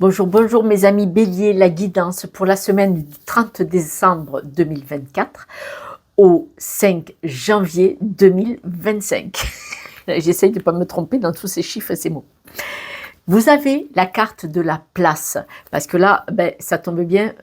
Bonjour, bonjour mes amis Bélier, la guidance pour la semaine du 30 décembre 2024 au 5 janvier 2025. J'essaye de ne pas me tromper dans tous ces chiffres et ces mots. Vous avez la carte de la place, parce que là, ça tombe bien,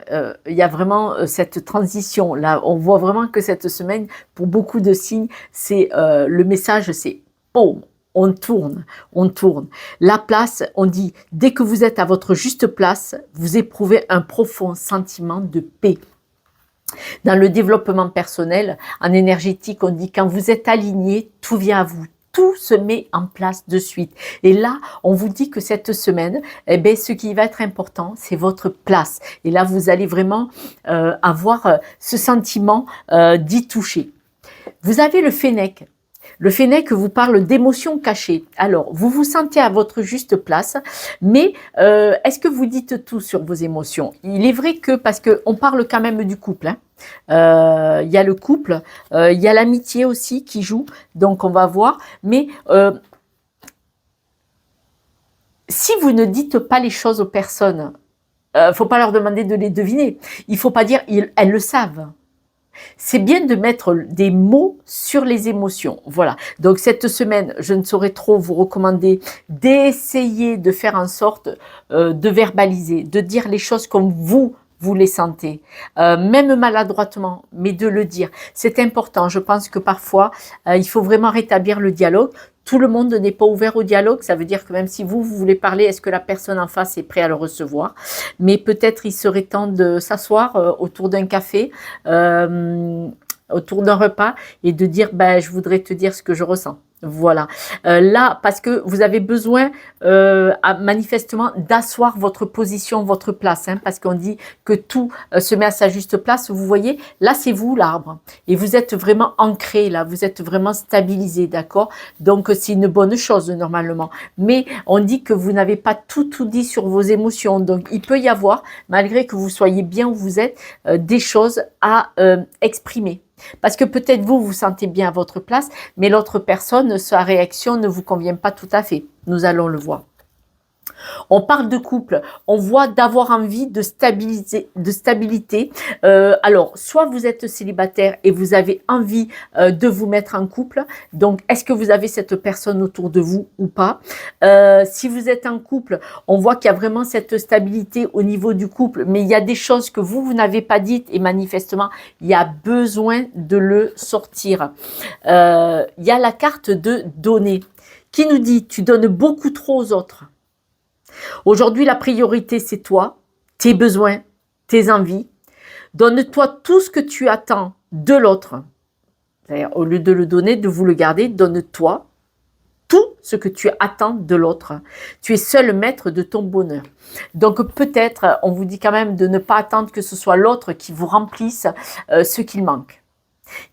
il y a vraiment cette transition. Là, on voit vraiment que cette semaine, pour beaucoup de signes, c'est le message, c'est boum, on tourne, on tourne. La place, on dit, dès que vous êtes à votre juste place, vous éprouvez un profond sentiment de paix. Dans le développement personnel, en énergétique, on dit, quand vous êtes aligné, tout vient à vous. Tout se met en place de suite. Et là, on vous dit que cette semaine, ce qui va être important, c'est votre place. Et là, vous allez vraiment avoir ce sentiment d'y toucher. Vous avez le Fennec. Le Fennec vous parle d'émotions cachées. Alors, vous vous sentez à votre juste place, mais est-ce que vous dites tout sur vos émotions? Il est vrai que, parce qu'on parle quand même du couple, hein, il y a le couple, il y a l'amitié aussi qui joue, donc on va voir, mais si vous ne dites pas les choses aux personnes, faut pas leur demander de les deviner, il faut pas dire elles le savent. C'est bien de mettre des mots sur les émotions. Voilà. Donc cette semaine, je ne saurais trop vous recommander d'essayer de faire en sorte de verbaliser, de dire les choses comme vous les sentez, même maladroitement, mais de le dire. C'est important. Je pense que parfois, il faut vraiment rétablir le dialogue. Tout le monde n'est pas ouvert au dialogue, ça veut dire que même si vous voulez parler, est-ce que la personne en face est prête à le recevoir? Mais peut-être il serait temps de s'asseoir autour d'un café, autour d'un repas et de dire je voudrais te dire ce que je ressens. Voilà. Là, parce que vous avez besoin manifestement d'asseoir votre position, votre place, hein, parce qu'on dit que tout se met à sa juste place. Vous voyez, là c'est vous l'arbre et vous êtes vraiment ancré là, vous êtes vraiment stabilisé, d'accord? Donc c'est une bonne chose normalement. Mais on dit que vous n'avez pas tout dit sur vos émotions, donc il peut y avoir, malgré que vous soyez bien où vous êtes, des choses à exprimer. Parce que peut-être vous vous sentez bien à votre place, mais l'autre personne, sa réaction ne vous convient pas tout à fait. Nous allons le voir. On parle de couple, on voit d'avoir envie de stabilité. Alors, soit vous êtes célibataire et vous avez envie de vous mettre en couple. Donc, est-ce que vous avez cette personne autour de vous ou pas? Si vous êtes en couple, on voit qu'il y a vraiment cette stabilité au niveau du couple, mais il y a des choses que vous n'avez pas dites et manifestement, il y a besoin de le sortir. Il y a la carte de donner qui nous dit « tu donnes beaucoup trop aux autres ». Aujourd'hui, la priorité, c'est toi, tes besoins, tes envies. Donne-toi tout ce que tu attends de l'autre. C'est-à-dire, au lieu de le donner, de vous le garder, donne-toi tout ce que tu attends de l'autre. Tu es seul maître de ton bonheur. Donc peut-être, on vous dit quand même de ne pas attendre que ce soit l'autre qui vous remplisse ce qu'il manque.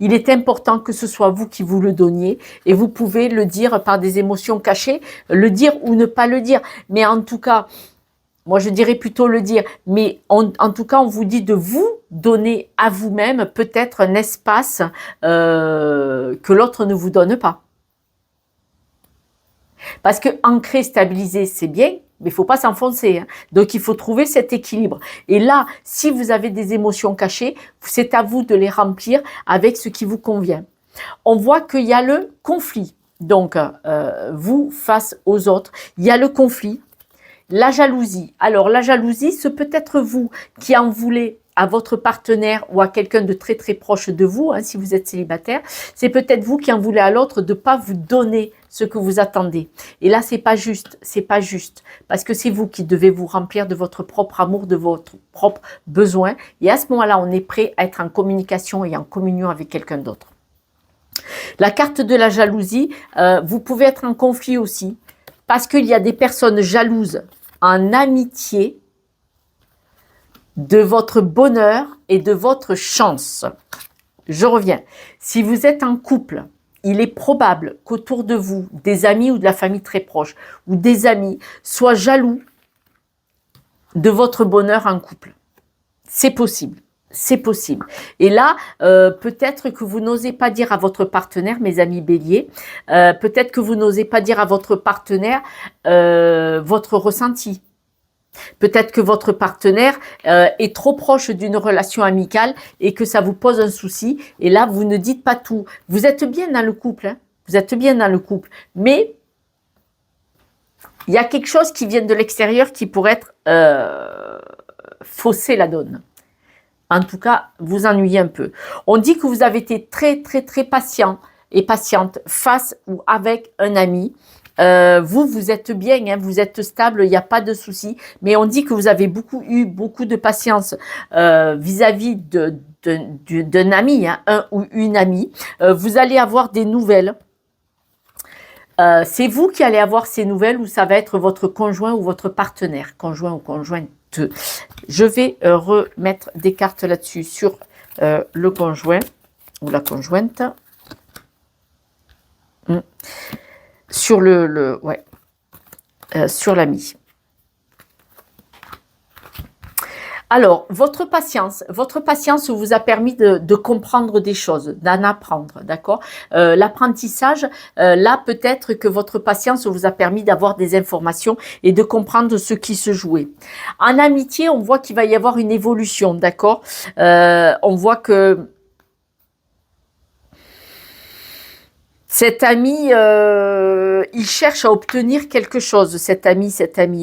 Il est important que ce soit vous qui vous le donniez et vous pouvez le dire par des émotions cachées, le dire ou ne pas le dire. Mais en tout cas, moi je dirais plutôt le dire, mais en tout cas on vous dit de vous donner à vous-même peut-être un espace que l'autre ne vous donne pas. Parce que ancrer, stabiliser, c'est bien, mais il ne faut pas s'enfoncer. Hein. Donc, il faut trouver cet équilibre. Et là, si vous avez des émotions cachées, c'est à vous de les remplir avec ce qui vous convient. On voit qu'il y a le conflit. Donc, vous face aux autres, il y a le conflit, la jalousie. Alors, la jalousie, c'est peut-être vous qui en voulez à votre partenaire ou à quelqu'un de très très proche de vous, hein, si vous êtes célibataire, c'est peut-être vous qui en voulez à l'autre de ne pas vous donner ce que vous attendez. Et là, c'est pas juste, parce que c'est vous qui devez vous remplir de votre propre amour, de votre propre besoin. Et à ce moment-là, on est prêt à être en communication et en communion avec quelqu'un d'autre. La carte de la jalousie, vous pouvez être en conflit aussi, parce qu'il y a des personnes jalouses en amitié de votre bonheur et de votre chance. Je reviens. Si vous êtes en couple, il est probable qu'autour de vous, des amis ou de la famille très proche, ou des amis soient jaloux de votre bonheur en couple. C'est possible. C'est possible. Et là, peut-être que vous n'osez pas dire à votre partenaire, mes amis béliers, peut-être que vous n'osez pas dire à votre partenaire votre ressenti. Peut-être que votre partenaire est trop proche d'une relation amicale et que ça vous pose un souci. Et là, vous ne dites pas tout. Vous êtes bien dans le couple, hein, vous êtes bien dans le couple. Mais il y a quelque chose qui vient de l'extérieur qui pourrait être fausser la donne. En tout cas, vous ennuyez un peu. On dit que vous avez été très, très, très patient et patiente face ou avec un ami. Vous êtes bien, hein, vous êtes stable, il n'y a pas de souci. Mais on dit que vous avez eu beaucoup de patience vis-à-vis d'un ami, hein, un ou une amie. Vous allez avoir des nouvelles. C'est vous qui allez avoir ces nouvelles ou ça va être votre conjoint ou votre partenaire, conjoint ou conjointe. Je vais remettre des cartes là-dessus sur le conjoint ou la conjointe. Sur sur l'ami. Alors, votre patience vous a permis de comprendre des choses, d'en apprendre, d'accord. L'apprentissage, là, peut-être que votre patience vous a permis d'avoir des informations et de comprendre ce qui se jouait. En amitié, on voit qu'il va y avoir une évolution, d'accord. On voit que cet ami, il cherche à obtenir quelque chose. Cet ami,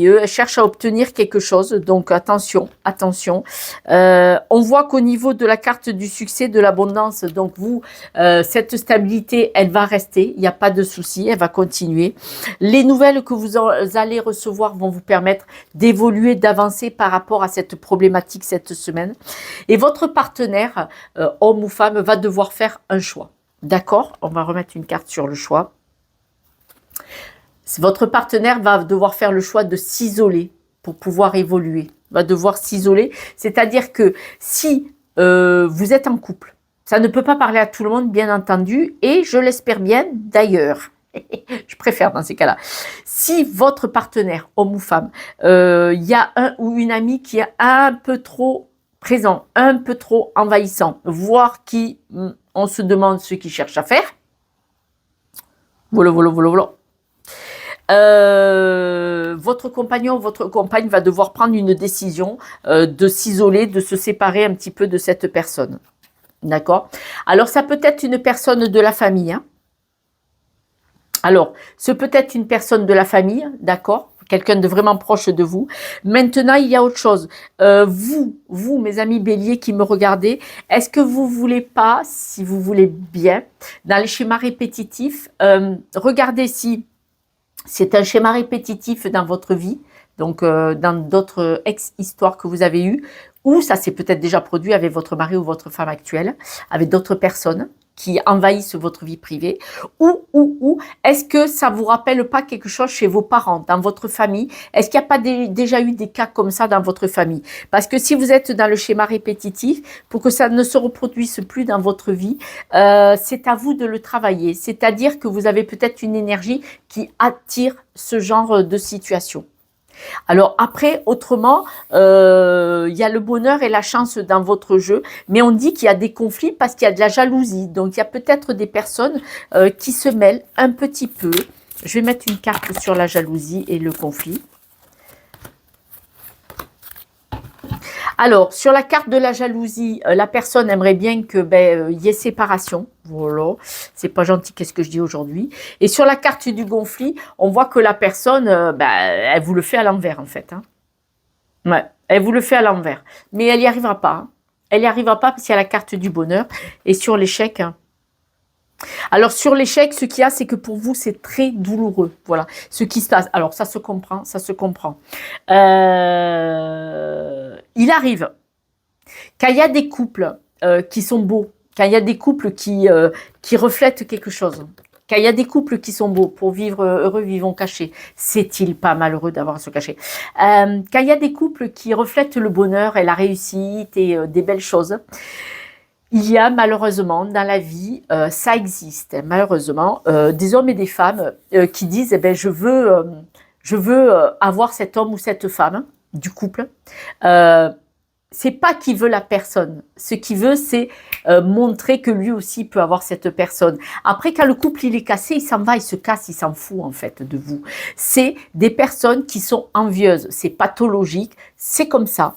elle cherche à obtenir quelque chose. Donc, attention, attention. On voit qu'au niveau de la carte du succès, de l'abondance, donc vous, cette stabilité, elle va rester. Il n'y a pas de souci, elle va continuer. Les nouvelles que vous allez recevoir vont vous permettre d'évoluer, d'avancer par rapport à cette problématique cette semaine. Et votre partenaire, homme ou femme, va devoir faire un choix. D'accord, on va remettre une carte sur le choix. Votre partenaire va devoir faire le choix de s'isoler pour pouvoir évoluer. Va devoir s'isoler, c'est-à-dire que si vous êtes en couple, ça ne peut pas parler à tout le monde, bien entendu, et je l'espère bien d'ailleurs. Je préfère dans ces cas-là. Si votre partenaire, homme ou femme, il y a un ou une amie qui est un peu trop présent, un peu trop envahissant, voire qui... on se demande ce qu'il cherche à faire. Voilà. Votre compagnon ou votre compagne va devoir prendre une décision de s'isoler, de se séparer un petit peu de cette personne. D'accord? Alors, ça peut être une personne de la famille. Hein. Alors, ce peut être une personne de la famille, d'accord? Quelqu'un de vraiment proche de vous. Maintenant, il y a autre chose. Vous, mes amis béliers qui me regardez, est-ce que vous voulez pas, si vous voulez bien, dans les schémas répétitifs, regardez si c'est un schéma répétitif dans votre vie, donc dans d'autres ex-histoires que vous avez eues, ou ça s'est peut-être déjà produit avec votre mari ou votre femme actuelle, avec d'autres personnes qui envahissent votre vie privée, ou est-ce que ça vous rappelle pas quelque chose chez vos parents, dans votre famille? Est-ce qu'il n'y a pas déjà eu des cas comme ça dans votre famille? Parce que si vous êtes dans le schéma répétitif, pour que ça ne se reproduise plus dans votre vie, c'est à vous de le travailler. C'est-à-dire que vous avez peut-être une énergie qui attire ce genre de situation. Alors après, autrement, il y a le bonheur et la chance dans votre jeu, mais on dit qu'il y a des conflits parce qu'il y a de la jalousie. Donc il y a peut-être des personnes qui se mêlent un petit peu. Je vais mettre une carte sur la jalousie et le conflit. Alors, sur la carte de la jalousie, la personne aimerait bien que y ait séparation. Voilà, c'est pas gentil, qu'est-ce que je dis aujourd'hui. Et sur la carte du conflit, on voit que la personne, elle vous le fait à l'envers en fait. Hein. Ouais, elle vous le fait à l'envers. Mais elle n'y arrivera pas. Hein. Elle n'y arrivera pas parce qu'il y a la carte du bonheur. Et sur l'échec... Hein. Alors sur l'échec, ce qu'il y a, c'est que pour vous, c'est très douloureux. Voilà, ce qui se passe. Alors ça se comprend, ça se comprend. Il arrive, quand il y a des couples qui sont beaux, quand il y a des couples qui reflètent quelque chose, quand il y a des couples qui sont beaux, pour vivre heureux, vivons cachés, c'est-il pas malheureux d'avoir à se cacher? Quand il y a des couples qui reflètent le bonheur et la réussite et des belles choses, il y a malheureusement dans la vie, ça existe, malheureusement, des hommes et des femmes qui disent eh ben, je veux avoir cet homme ou cette femme du couple. c'est pas qu'il veut la personne. Ce qu'il veut, c'est montrer que lui aussi peut avoir cette personne. Après, quand le couple il est cassé, il s'en va, il se casse, il s'en fout en fait de vous. C'est des personnes qui sont envieuses. C'est pathologique, c'est comme ça.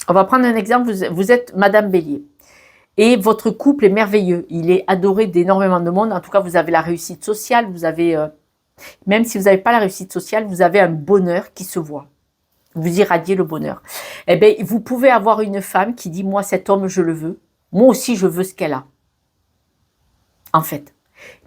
On va prendre un exemple. Vous êtes Madame Bélier. Et votre couple est merveilleux. Il est adoré d'énormément de monde. En tout cas, vous avez la réussite sociale. Vous avez... même si vous n'avez pas la réussite sociale, vous avez un bonheur qui se voit. Vous irradiez le bonheur. Eh bien, vous pouvez avoir une femme qui dit, moi, cet homme, je le veux. Moi aussi, je veux ce qu'elle a. En fait.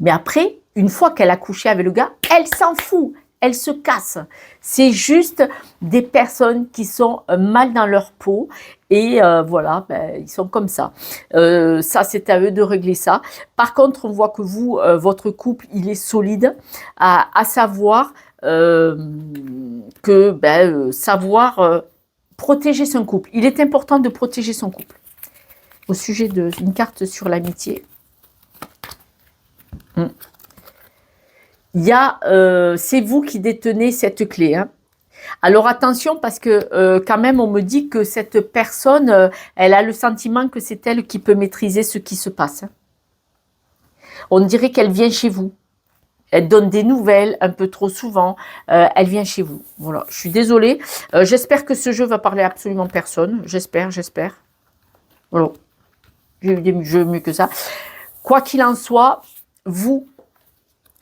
Mais après, une fois qu'elle a couché avec le gars, elle s'en fout. Elle se casse. C'est juste des personnes qui sont mal dans leur peau. Et voilà, ben, ils sont comme ça. Ça, c'est à eux de régler ça. Par contre, on voit que vous, votre couple, il est solide, à savoir savoir protéger son couple. Il est important de protéger son couple. Au sujet d'une carte sur l'amitié. Il y a, c'est vous qui détenez cette clé. Hein. Alors attention parce que quand même on me dit que cette personne, elle a le sentiment que c'est elle qui peut maîtriser ce qui se passe. Hein. On dirait qu'elle vient chez vous. Elle donne des nouvelles un peu trop souvent. Elle vient chez vous. Voilà, je suis désolée. J'espère que ce jeu va parler à absolument personne. J'espère. Voilà. J'ai eu des jeux mieux que ça. Quoi qu'il en soit, vous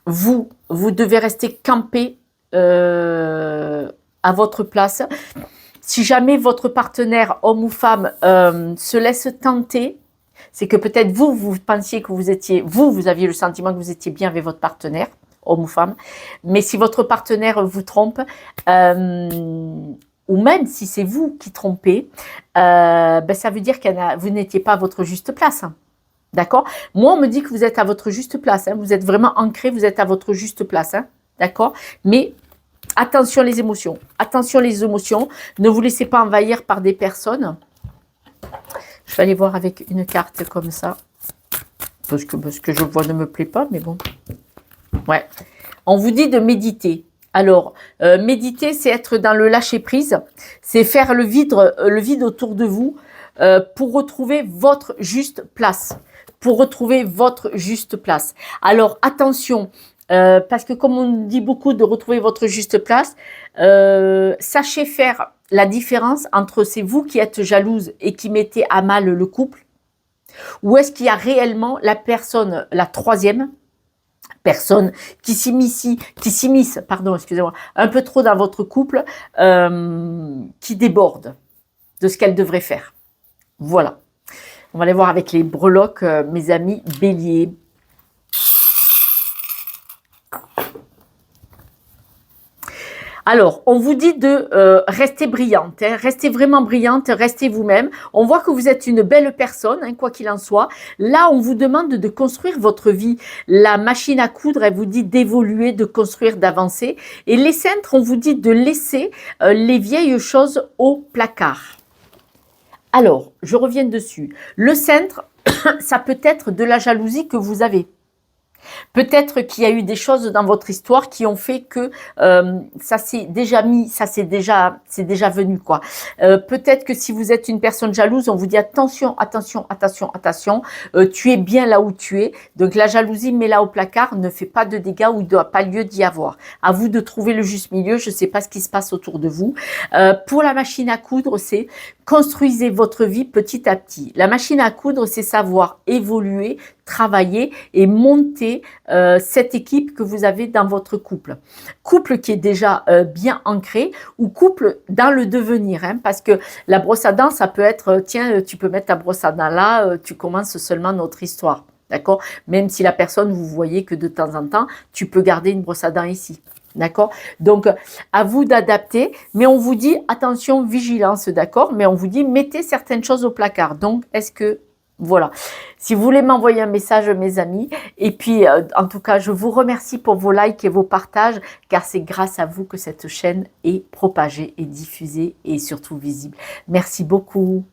devez rester campé à votre place. Si jamais votre partenaire, homme ou femme, se laisse tenter, c'est que peut-être vous pensiez que vous aviez le sentiment que vous étiez bien avec votre partenaire, homme ou femme. Mais si votre partenaire vous trompe, ou même si c'est vous qui trompez, ben ça veut dire que vous n'étiez pas à votre juste place. D'accord? Moi, on me dit que vous êtes à votre juste place. Hein. Vous êtes vraiment ancré, vous êtes à votre juste place. Hein. D'accord? Mais attention les émotions. Attention les émotions. Ne vous laissez pas envahir par des personnes. Je vais aller voir avec une carte comme ça. Parce que ce que je vois ne me plaît pas, mais bon. Ouais. On vous dit de méditer. Alors, méditer, c'est être dans le lâcher-prise. C'est faire le vide autour de vous pour retrouver votre juste place. Pour retrouver votre juste place. Alors, attention, parce que comme on dit beaucoup de retrouver votre juste place, sachez faire la différence entre c'est vous qui êtes jalouse et qui mettez à mal le couple, ou est-ce qu'il y a réellement la personne, la troisième personne qui s'immisce, pardon, excusez-moi, un peu trop dans votre couple, qui déborde de ce qu'elle devrait faire. Voilà. On va aller voir avec les breloques, mes amis béliers. Alors, on vous dit de rester brillante, hein, restez vraiment brillante, restez vous-même. On voit que vous êtes une belle personne, hein, quoi qu'il en soit. Là, on vous demande de construire votre vie. La machine à coudre, elle vous dit d'évoluer, de construire, d'avancer. Et les cintres, on vous dit de laisser les vieilles choses au placard. Alors, je reviens dessus. Le cintre, ça peut être de la jalousie que vous avez. Peut-être qu'il y a eu des choses dans votre histoire qui ont fait que ça s'est déjà mis, c'est déjà venu quoi. Peut-être que si vous êtes une personne jalouse, on vous dit attention, tu es bien là où tu es. Donc la jalousie, mets-la au placard, ne fais pas de dégâts où il ne doit pas lieu d'y avoir. À vous de trouver le juste milieu, je ne sais pas ce qui se passe autour de vous. Pour la machine à coudre, c'est construisez votre vie petit à petit. La machine à coudre, c'est savoir évoluer, travailler et monter cette équipe que vous avez dans votre couple. Couple qui est déjà bien ancré ou couple dans le devenir. Hein, parce que la brosse à dents, ça peut être, tiens, tu peux mettre ta brosse à dents là, tu commences seulement notre histoire. D'accord? Même si la personne, vous voyez que de temps en temps, tu peux garder une brosse à dents ici. D'accord? Donc, à vous d'adapter. Mais on vous dit, attention, vigilance, d'accord? Mais on vous dit, mettez certaines choses au placard. Donc, est-ce que... Voilà. Si vous voulez m'envoyer un message, mes amis. Et puis, en tout cas, je vous remercie pour vos likes et vos partages, car c'est grâce à vous que cette chaîne est propagée et diffusée et surtout visible. Merci beaucoup.